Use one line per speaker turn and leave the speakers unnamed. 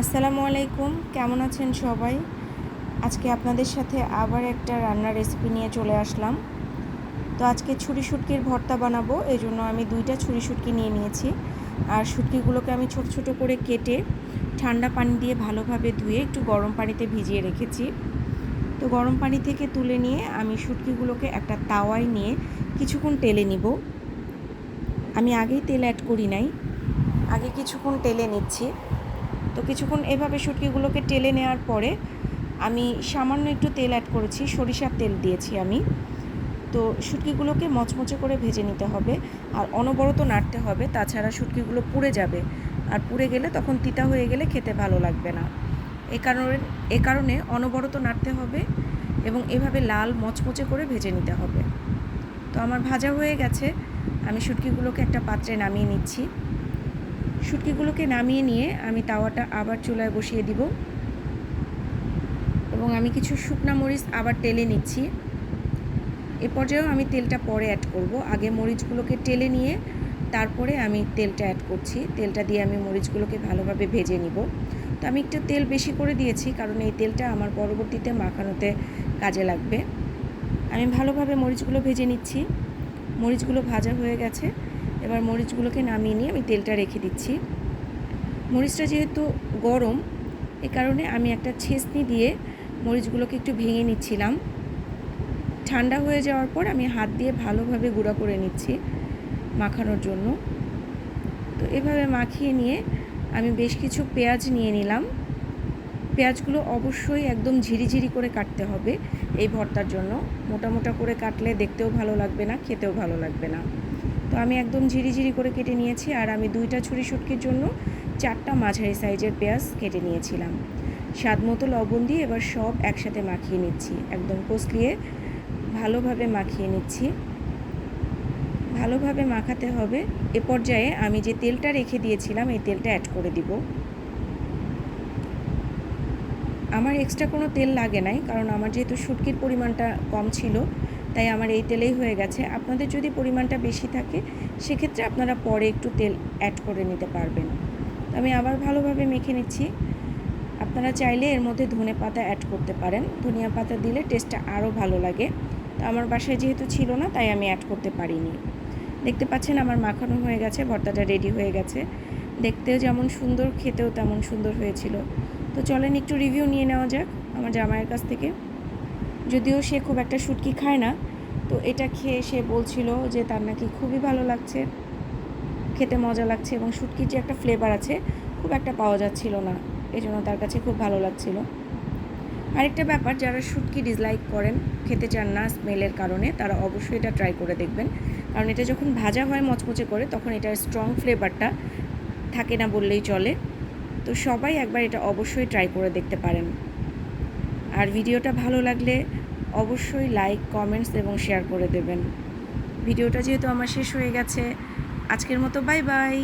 আসসালামু আলাইকুম, কেমন আছেন সবাই? আজকে আপনাদের সাথে আবার একটা রান্নার রেসিপি নিয়ে চলে আসলাম। তো আজকে ছুরি শুটকির ভর্তা বানাবো, এজন্য আমি 2টা ছুরি শুটকি নিয়ে নিয়েছি। আর শুটকিগুলোকে আমি ছোট ছোট করে কেটে ঠান্ডা পানি দিয়ে ভালোভাবে ধুয়ে একটু গরম পানিতে ভিজিয়ে রেখেছি। তো গরম পানি থেকে তুলে নিয়ে আমি শুটকিগুলোকে একটা তাওয়ায় নিয়ে কিছুক্ষণ টেলে নিব। আমি আগেই তেল অ্যাড করি নাই, আগে কিছুক্ষণ টেলে নিচ্ছি। তো কিছুক্ষণ এভাবে শুটকিগুলোকে টেলে নেওয়ার পরে আমি সামান্য একটু তেল অ্যাড করেছি, সরিষার তেল দিয়েছি আমি। তো শুটকিগুলোকে মচমচে করে ভেজে নিতে হবে আর অনবরত নাড়তে হবে, তাছাড়া শুটকিগুলো পুড়ে যাবে, আর পুড়ে গেলে তখন তিতা হয়ে গেলে খেতে ভালো লাগবে না। এ কারণে অনবরত নাড়তে হবে এবং এভাবে লাল মচমচে করে ভেজে নিতে হবে। তো আমার ভাজা হয়ে গেছে, আমি শুটকিগুলোকে একটা পাত্রে নামিয়ে নিচ্ছি। শুটকিগুলোকে নামিয়ে নিয়ে আমি তাওয়াটা আবার চুলায় বসিয়ে দিব এবং আমি কিছু শুকনা মরিচ আবার টেলে নিচ্ছি। এ পর্যায়েও আমি তেলটা পরে অ্যাড করব, আগে মরিচগুলোকে টেলে নিয়ে তারপরে আমি তেলটা অ্যাড করছি। তেলটা দিয়ে আমি মরিচগুলোকে ভালোভাবে ভেজে নিব। তো আমি একটু তেল বেশি করে দিয়েছি, কারণ এই তেলটা আমার পরবর্তীতে মাখানোতে কাজে লাগবে। আমি ভালোভাবে মরিচগুলো ভেজে নিচ্ছি। মরিচগুলো ভাজা হয়ে গেছে, এবার মরিচগুলোকে নামিয়ে নিয়ে আমি তেলটা রেখে দিচ্ছি। মরিচটা যেহেতু গরম, এ কারণে আমি একটা ছেঁচনি দিয়ে মরিচগুলোকে একটু ভেঙে নিচ্ছিলাম। ঠান্ডা হয়ে যাওয়ার পর আমি হাত দিয়ে ভালোভাবে গুঁড়া করে নিচ্ছি মাখানোর জন্য। তো এভাবে মাখিয়ে নিয়ে আমি বেশ কিছু পেঁয়াজ নিয়ে নিলাম। পেঁয়াজগুলো অবশ্যই একদম ঝিরিঝিরি করে কাটতে হবে এই ভর্তার জন্য। মোটা মোটা করে কাটলে দেখতেও ভালো লাগবে না, খেতেও ভালো লাগবে না। তো আমি একদম ঝিরিঝিরি করে কেটে নিয়েছি। আর আমি 2টা ছুরি শুটকির জন্য 4টা মাঝারি সাইজের পেঁয়াজ কেটে নিয়েছিলাম। স্বাদ মতো লবণ দিয়ে এবার সব একসাথে মাখিয়ে নিচ্ছি, একদম কষলিয়ে ভালোভাবে মাখিয়ে নিচ্ছি। ভালোভাবে মাখাতে হবে। এ পর্যায়ে আমি যে তেলটা রেখে দিয়েছিলাম এই তেলটা অ্যাড করে দিব। আমার এক্সট্রা কোনো তেল লাগে নাই, কারণ আমার যেহেতু শুটকির পরিমাণটা কম ছিল, তাই আমার এই তেলেই হয়ে গেছে। আপনাদের যদি পরিমাণটা বেশি থাকে সেক্ষেত্রে আপনারা পরে একটু তেল অ্যাড করে নিতে পারবেন। তো আমি আবার ভালোভাবে মেখে নিচ্ছি। আপনারা চাইলে এর মধ্যে ধনে পাতা অ্যাড করতে পারেন, ধনিয়া পাতা দিলে টেস্টটা আরও ভালো লাগে। তো আমার বাসায় যেহেতু ছিল না, তাই আমি অ্যাড করতে পারিনি। দেখতে পাচ্ছেন আমার মাখানো হয়ে গেছে, ভর্তাটা রেডি হয়ে গেছে। দেখতেও যেমন সুন্দর, খেতেও তেমন সুন্দর হয়েছিল। তো চলেন একটু রিভিউ নিয়ে নেওয়া যাক আমার জামাইয়ের কাছ থেকে। যদিও সে খুব একটা শুটকি খায় না, তো এটা খেয়ে সে বলছিল যে তার নাকি খুবই ভালো লাগছে, খেতে মজা লাগছে, এবং শুটকির যে একটা ফ্লেভার আছে খুব একটা পাওয়া যাচ্ছিল না, এজন্য তার কাছে খুব ভালো লাগছিল। আরেকটা ব্যাপার, যারা শুটকি ডিসলাইক করেন, খেতে চান না স্মেলের কারণে, তারা অবশ্যই এটা ট্রাই করে দেখবেন। কারণ এটা যখন ভাজা হয় মচমচে করে, তখন এটার স্ট্রং ফ্লেভারটা থাকে না বললেই চলে। তো সবাই একবার এটা অবশ্যই ট্রাই করে দেখতে পারেন। আর ভিডিওটা ভালো লাগলে অবশ্যই লাইক, কমেন্টস এবং শেয়ার করে দেবেন। ভিডিওটা যেহেতু আমার শেষ হয়ে গেছে, আজকের মতো বাই বাই।